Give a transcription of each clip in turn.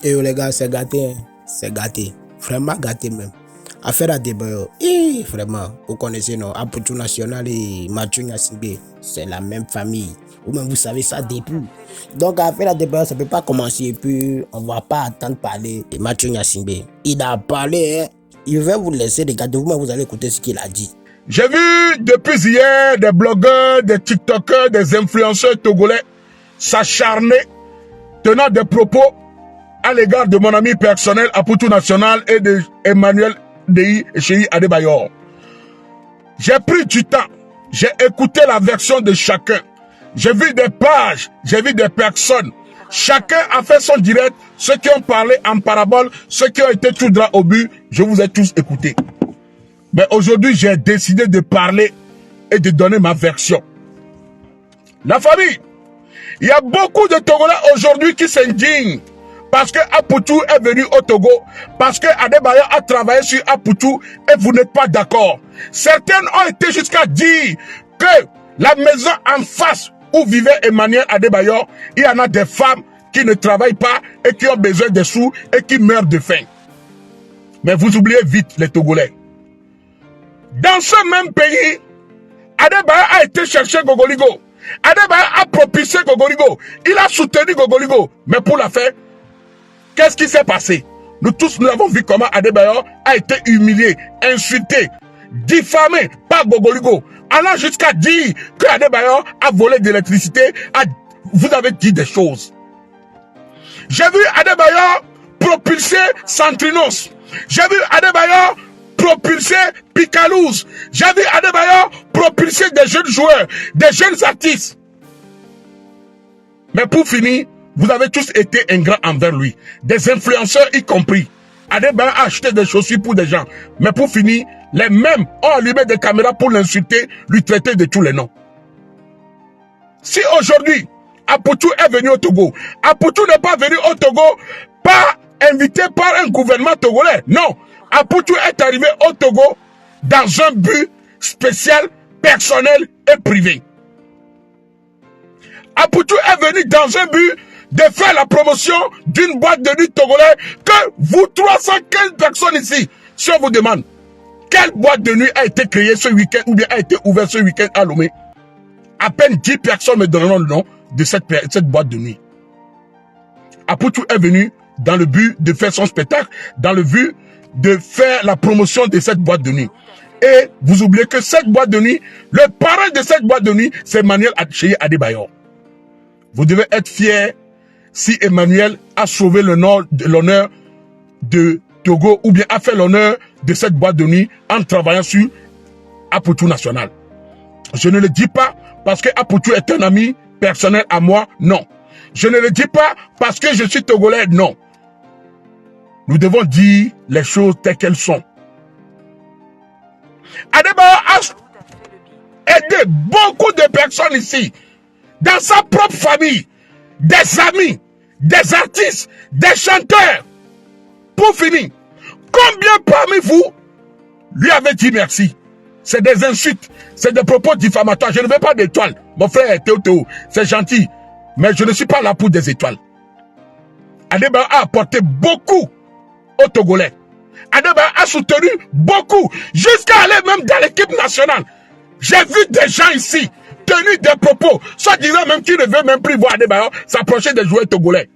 Et les gars, c'est gâté, hein. C'est gâté. Vraiment gâté même. Affaire à Adebayor, vraiment, vous connaissez, non, Aputu National et Mathieu Nyasingbe, c'est la même famille. Ou même vous savez ça depuis. Donc, affaire à Adebayor, ça ne peut pas commencer. Et puis, on ne va pas attendre parler de Mathieu Nyasingbe. Il a parlé, hein. Il va vous laisser regarder, vous-même, vous allez écouter ce qu'il a dit. J'ai vu depuis hier des blogueurs, des TikTokers, des influenceurs togolais s'acharner, tenant des propos à l'égard de mon ami personnel Aputu National et de Emmanuel Dehi et Chéri Adebayor. J'ai pris du temps, j'ai écouté la version de chacun. J'ai vu des pages, j'ai vu des personnes. Chacun a fait son direct, ceux qui ont parlé en parabole, ceux qui ont été tout droit au but, je vous ai tous écoutés. Mais aujourd'hui, j'ai décidé de parler et de donner ma version. La famille, il y a beaucoup de Togolais aujourd'hui qui s'indignent parce que Aputu est venu au Togo, parce que Adebayor a travaillé sur Aputu et vous n'êtes pas d'accord. Certaines ont été jusqu'à dire que la maison en face où vivait Emmanuel Adebayor, il y en a des femmes qui ne travaillent pas et qui ont besoin de sous et qui meurent de faim. Mais vous oubliez vite les Togolais. Dans ce même pays, Adebayor a été chercher Gogoligo. Adebayor a propulsé Gogoligo. Il a soutenu Gogoligo. Mais pour la faire, qu'est-ce qui s'est passé? Nous tous, nous avons vu comment Adebayor a été humilié, insulté, diffamé par Gogoligo. Allant jusqu'à dire que Adebayor a volé de l'électricité. Vous avez dit des choses. J'ai vu Adebayor propulser Santrinos. J'ai vu Adebayor propulser Picalouz. J'ai vu Adebayor propulser des jeunes joueurs, des jeunes artistes. Mais pour finir, vous avez tous été ingrats envers lui. Des influenceurs y compris. Adebayor a acheté des chaussures pour des gens. Mais pour finir, les mêmes ont allumé des caméras pour l'insulter, lui traiter de tous les noms. Si aujourd'hui, Aputu est venu au Togo, Aputu n'est pas venu au Togo pas invité par un gouvernement togolais. Non. Aputu est arrivé au Togo dans un but spécial, personnel et privé. Aputu est venu dans un but de faire la promotion d'une boîte de nuit togolaise que vous 315 personnes ici, si on vous demande quelle boîte de nuit a été créée ce week-end ou bien a été ouverte ce week-end à Lomé, à peine 10 personnes me donneront le nom de cette boîte de nuit. Aputu est venu dans le but de faire son spectacle, dans le but de faire la promotion de cette boîte de nuit. Et vous oubliez que cette boîte de nuit, le parrain de cette boîte de nuit, c'est Emmanuel Chéri Adebayor. Vous devez être fiers si Emmanuel a sauvé l'honneur de Togo ou bien a fait l'honneur de cette boîte de nuit en travaillant sur Aputu National. Je ne le dis pas parce que Aputu est un ami personnel à moi, non. Je ne le dis pas parce que je suis Togolais, non. Nous devons dire les choses telles qu'elles sont. Adebayor a aidé beaucoup de personnes ici, dans sa propre famille, des amis, des artistes, des chanteurs. Pour finir, combien parmi vous lui avez dit merci? C'est des insultes, c'est des propos diffamatoires. Je ne veux pas d'étoiles. Mon frère Théo, c'est gentil, mais je ne suis pas là pour des étoiles. Adebayor a apporté beaucoup aux Togolais. Adebayor a soutenu beaucoup, jusqu'à aller même dans l'équipe nationale. J'ai vu des gens ici tenir des propos, soit disant même qu'ils ne veulent même plus voir Adebayor s'approcher des joueurs togolais.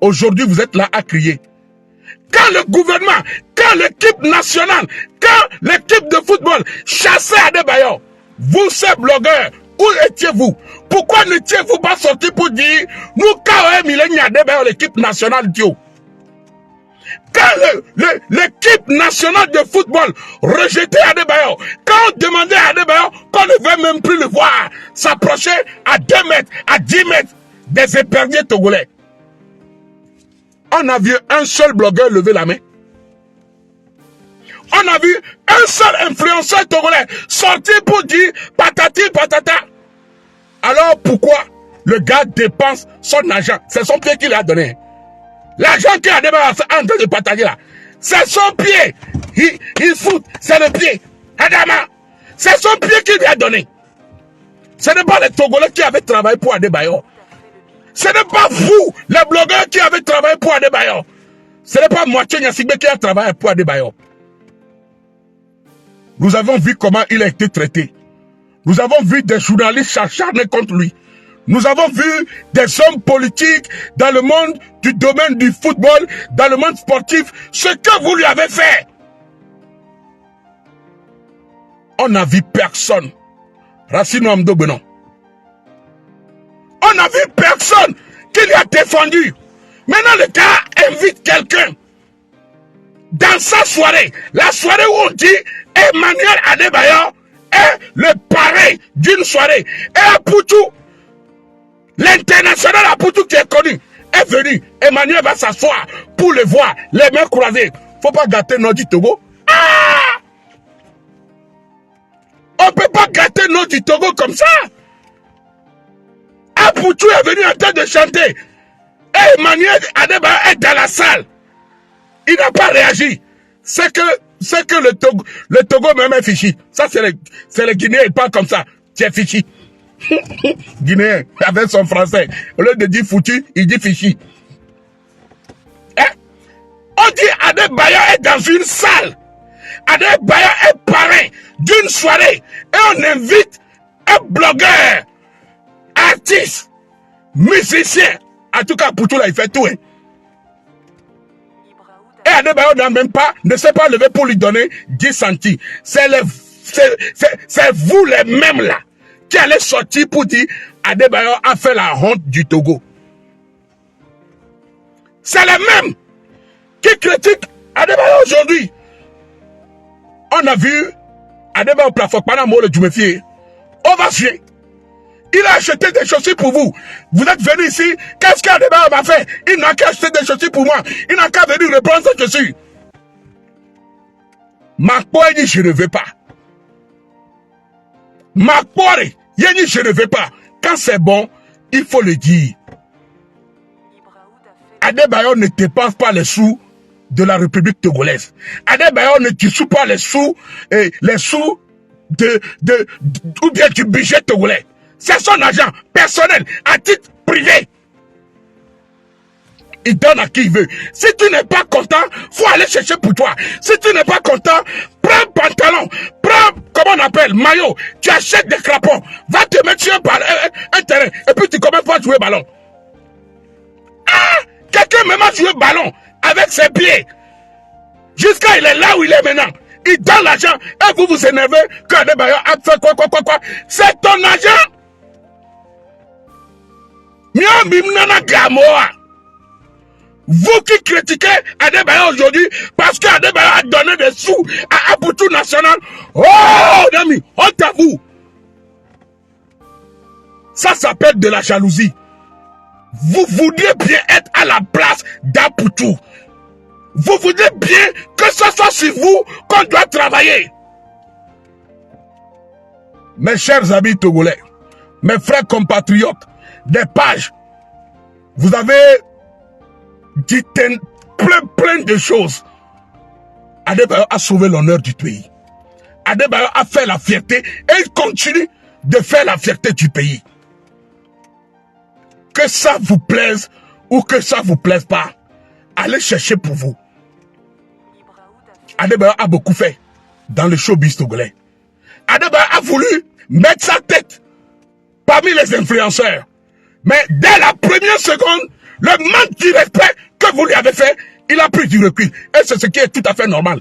Aujourd'hui, vous êtes là à crier. Quand le gouvernement, quand l'équipe nationale, quand l'équipe de football chassait Adebayor, vous, ces blogueurs, où étiez-vous? Pourquoi n'étiez-vous pas sortis pour dire, nous, quand Milenia Adebayor, l'équipe nationale, Dio? Quand l'équipe nationale de football rejetait Adebayor, quand on demandait à Adebayor qu'on ne veut même plus le voir s'approcher à 2 mètres, à 10 mètres des éperviers togolais, on a vu un seul blogueur lever la main. On a vu un seul influenceur togolais sortir pour dire patati patata. Alors pourquoi le gars dépense son argent? C'est son pied qu'il a donné. L'argent qu'il a débarrassé en train de partager là, c'est son pied. Il fout, c'est le pied. Adama, c'est son pied qu'il lui a donné. Ce n'est pas les Togolais qui avaient travaillé pour Adebayor. Ce n'est pas vous, les blogueurs qui avez travaillé pour Adebayor. Ce n'est pas Moitié Nyassigbe qui a travaillé pour Adebayor. Nous avons vu comment il a été traité. Nous avons vu des journalistes s'acharner contre lui. Nous avons vu des hommes politiques dans le monde du domaine du football, dans le monde sportif, ce que vous lui avez fait. On n'a vu personne. Racine Amdo Benon. On n'a vu personne qui lui a défendu. Maintenant, le gars invite quelqu'un dans sa soirée. La soirée où on dit Emmanuel Adebayor est le parrain d'une soirée. Et Apoutou, l'international Apoutou qui est connu, est venu. Emmanuel va s'asseoir pour le voir, les mains croisées. Faut pas gâter Nodi Togo. Ah! On peut pas gâter Nodi Togo comme ça. Apoutou est venu en train de chanter. Et Emmanuel Adebayor est dans la salle. Il n'a pas réagi. C'est que le Togo même est fichi. Ça, c'est le Guinéen, il parle comme ça. Tu es fichi. Guinéen, avec son français. Au lieu de dire foutu, il dit fichi. Hein? On dit Adebayor est dans une salle. Adebayor est parrain d'une soirée. Et on invite un blogueur, artiste, musicien. En tout cas, pour tout là, il fait tout. Hein. Et Adebayor ne sait pas lever pour lui donner 10 centimes. C'est vous les mêmes là qui allez sortir pour dire Adebayor a fait la honte du Togo. C'est les mêmes qui critiquent Adebayor aujourd'hui. On a vu Adebayor plafond pendant le Djoumefié. On va suivre. Il a acheté des chaussures pour vous. Vous êtes venu ici. Qu'est-ce qu'Adebayor m'a fait? Il n'a qu'à acheter des chaussures pour moi. Il n'a qu'à venir reprendre ces chaussures. Makpore dit je ne veux pas. Makpore, Yeni je ne veux pas. Quand c'est bon, il faut le dire. Adebayor ne dépense pas les sous de la République togolaise. Adebayor ne dissout pas les sous ou bien du budget togolais. C'est son argent personnel, à titre privé. Il donne à qui il veut. Si tu n'es pas content, faut aller chercher pour toi. Si tu n'es pas content, prends pantalon, prends, comment on appelle, maillot. Tu achètes des crapons, va te mettre sur un terrain, et puis tu commences pas à jouer ballon. Ah! Quelqu'un même a joué ballon avec ses pieds. Jusqu'à il est là où il est maintenant. Il donne l'argent, et vous vous énervez que Adebayor a fait quoi. C'est ton argent. Vous qui critiquez Adebayor aujourd'hui parce qu'Adebayor a donné des sous à Apoutou National. Oh, Dami, honte à vous. Ça s'appelle de la jalousie. Vous voudriez bien être à la place d'Apoutou. Vous voudriez bien que ce soit sur vous qu'on doit travailler. Mes chers amis togolais, mes frères compatriotes, des pages, vous avez dit plein de choses. Adebayor a sauvé l'honneur du pays. Adebayor a fait la fierté et il continue de faire la fierté du pays. Que ça vous plaise ou que ça vous plaise pas, allez chercher pour vous. Adebayor a beaucoup fait dans le showbiz togolais. Adebayor a voulu mettre sa tête parmi les influenceurs. Mais dès la première seconde, le manque du respect que vous lui avez fait, il a pris du recul. Et c'est ce qui est tout à fait normal.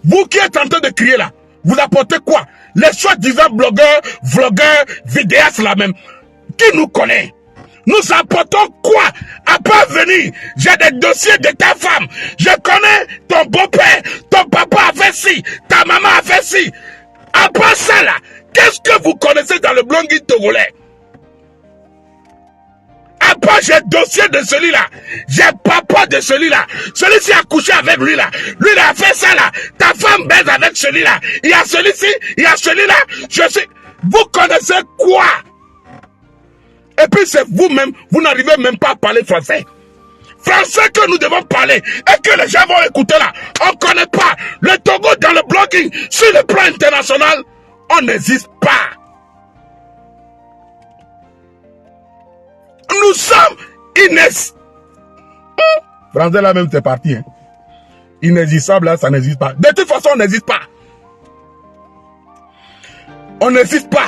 Vous qui êtes en train de crier là, vous apportez quoi? Les soi-disant blogueurs, vlogueurs, vidéastes là même, qui nous connaît? Nous apportons quoi? À part venir, j'ai des dossiers de ta femme. Je connais ton beau-père, ton papa a fait ci, ta maman a fait ci. À part ça là, qu'est-ce que vous connaissez dans le blogging togolais? À part j'ai dossier de celui-là, j'ai papa de celui-là, celui-ci a couché avec lui là, lui il a fait ça là, ta femme baise avec celui-là, il y a celui-ci, il y a celui-là, vous connaissez quoi? Et puis c'est vous-même, vous n'arrivez même pas à parler français. Français que nous devons parler et que les gens vont écouter là. On ne connaît pas le Togo dans le blogging, sur le plan international, on n'existe pas. Nous sommes Inès. Français là même, c'est parti. Hein. Inexistable là, ça n'existe pas. De toute façon, on n'existe pas. On n'existe pas.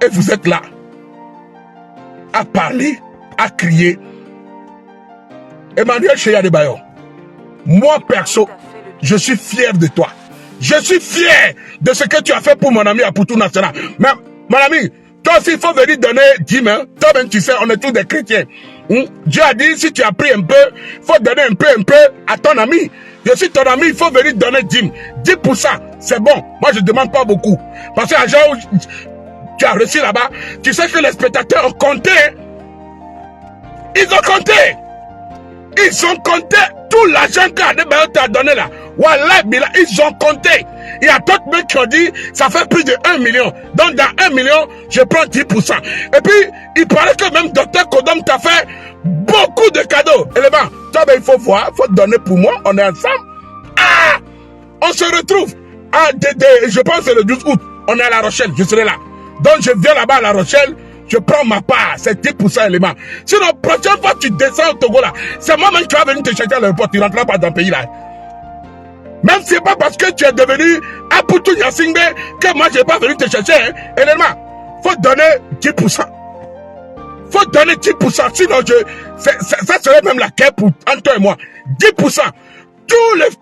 Et vous êtes là. À parler, à crier. Emmanuel Cheya Adebayor. Moi, perso, je suis fier de toi. Je suis fier de ce que tu as fait pour mon ami Aputu National. Mais, mon ami, toi aussi, il faut venir donner 10 000. Toi-même, tu sais, on est tous des chrétiens. Dieu a dit, si tu as pris un peu, il faut donner un peu à ton ami. Je suis ton ami, il faut venir donner 10 10%. C'est bon. Moi, je ne demande pas beaucoup. Parce que l'argent où tu as reçu là-bas, tu sais que les spectateurs ont compté. Ils ont compté. Ils ont compté tout l'argent qu'Adebayor t'a donné là. Wallah, ils ont compté. Il y a d'autres mecs qui ont dit, ça fait plus de 1 million. Donc dans 1 million, je prends 10%. Et puis, il paraît que même Dr Kodom t'a fait beaucoup de cadeaux. Et les ben, toi, ben, il faut voir, il faut donner pour moi, on est ensemble. Ah! On se retrouve. Je pense que c'est le 12 août. On est à La Rochelle, je serai là. Donc je viens là-bas à La Rochelle. Je prends ma part, c'est 10% élément. Sinon, prochaine fois tu descends au Togo là, c'est moi-même qui va venir te chercher à l'aéroport, tu ne rentreras pas dans le pays là. Même si c'est pas parce que tu es devenu Aputu Nyasingbe que moi je vais pas venir te chercher, hein. Élément, faut donner 10%. Faut donner 10%, sinon ça serait même la guerre pour entre toi et moi. 10%.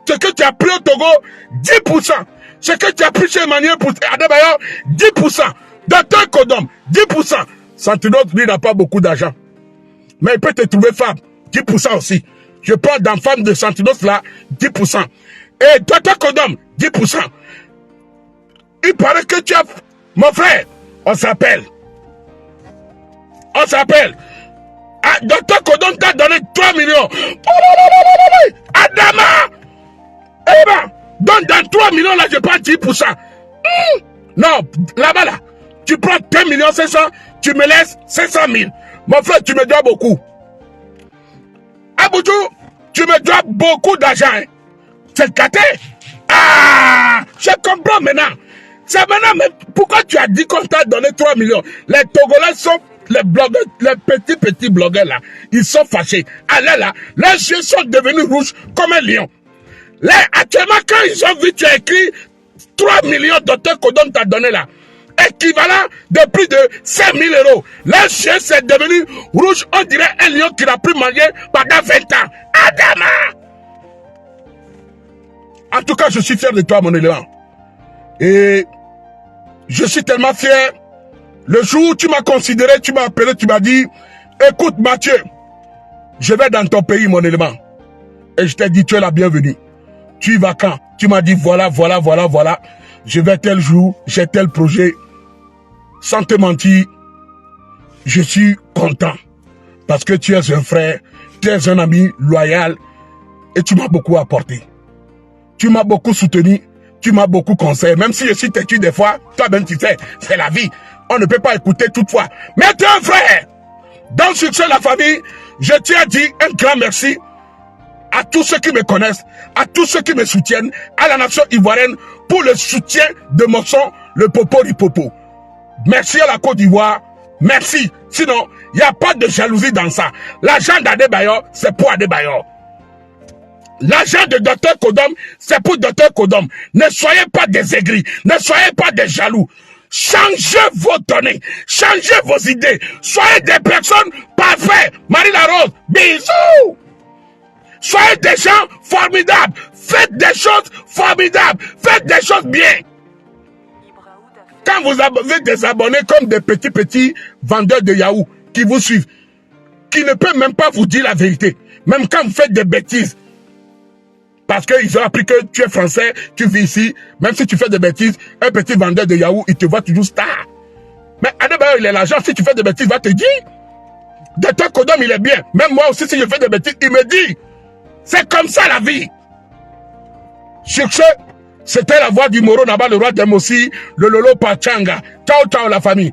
Ce que tu as pris au Togo, 10%. Ce que tu as pris chez Emmanuel Adebayor, 10%. Dr Kodom, 10%. Santinos, lui, n'a pas beaucoup d'argent. Mais il peut te trouver femme, 10% aussi. Je prends dans femme de Santinos là, 10%. Et Dr Kodom, 10%. Il paraît que tu as... Mon frère, on s'appelle. On s'appelle. Ah, Dr Kodom t'a donné 3 millions. Adama! Eh ben, donc dans 3 millions là, je prends 10%. Non, là-bas là. Tu prends 2 500 000, tu me laisses 500 000. Mon frère, tu me dois beaucoup. Aputu, tu me dois beaucoup d'argent. Hein. C'est gâté. Ah, je comprends maintenant. C'est maintenant, mais pourquoi tu as dit qu'on t'a donné 3 millions? Les Togolais sont, les blogueurs, les petits blogueurs là, ils sont fâchés. Allez là, leurs yeux sont devenus rouges comme un lion. Là, actuellement, quand ils ont vu, tu as écrit 3 millions Dr Kodom t'a donné là. Équivalent de plus de 5 000 euros. Leur chien s'est devenu rouge, on dirait un lion qui n'a plus mangé pendant 20 ans. Adama! En tout cas, je suis fier de toi, mon élément. Et je suis tellement fier. Le jour où tu m'as considéré, tu m'as appelé, tu m'as dit, écoute Mathieu, je vais dans ton pays, mon élément. Et je t'ai dit, tu es la bienvenue. Tu y vas quand? Tu m'as dit, voilà. Je vais tel jour, j'ai tel projet. Sans te mentir, je suis content. Parce que tu es un frère, tu es un ami loyal. Et tu m'as beaucoup apporté. Tu m'as beaucoup soutenu. Tu m'as beaucoup conseillé. Même si je suis têtu des fois, toi-même tu sais, c'est la vie. On ne peut pas écouter toutefois. Mais tu es un frère. Dans Succès la famille, je tiens à dire un grand merci à tous ceux qui me connaissent, à tous ceux qui me soutiennent, à la nation ivoirienne pour le soutien de mon son, le Popo du Popo. Merci à la Côte d'Ivoire. Merci. Sinon, il n'y a pas de jalousie dans ça. L'argent d'Adebayor, c'est pour Adebayor. L'argent de Dr Kodom, c'est pour Dr Kodom. Ne soyez pas des aigris. Ne soyez pas des jaloux. Changez vos données. Changez vos idées. Soyez des personnes parfaites. Marie Larose, bisous. Soyez des gens formidables. Faites des choses formidables. Faites des choses bien. Quand vous avez des abonnés comme des petits vendeurs de Yahoo qui vous suivent, qui ne peuvent même pas vous dire la vérité, même quand vous faites des bêtises, parce qu'ils ont appris que tu es français, tu vis ici, même si tu fais des bêtises, un petit vendeur de Yahoo, il te voit toujours star. Mais Adebayor, il est l'argent, si tu fais des bêtises, il va te dire. Dr Kodom, il est bien. Même moi aussi, si je fais des bêtises, il me dit. C'est comme ça la vie. Sur ce, c'était la voix du Moro Naba, le roi d'Emossi, le Lolo Pachanga. Ciao, ciao la famille.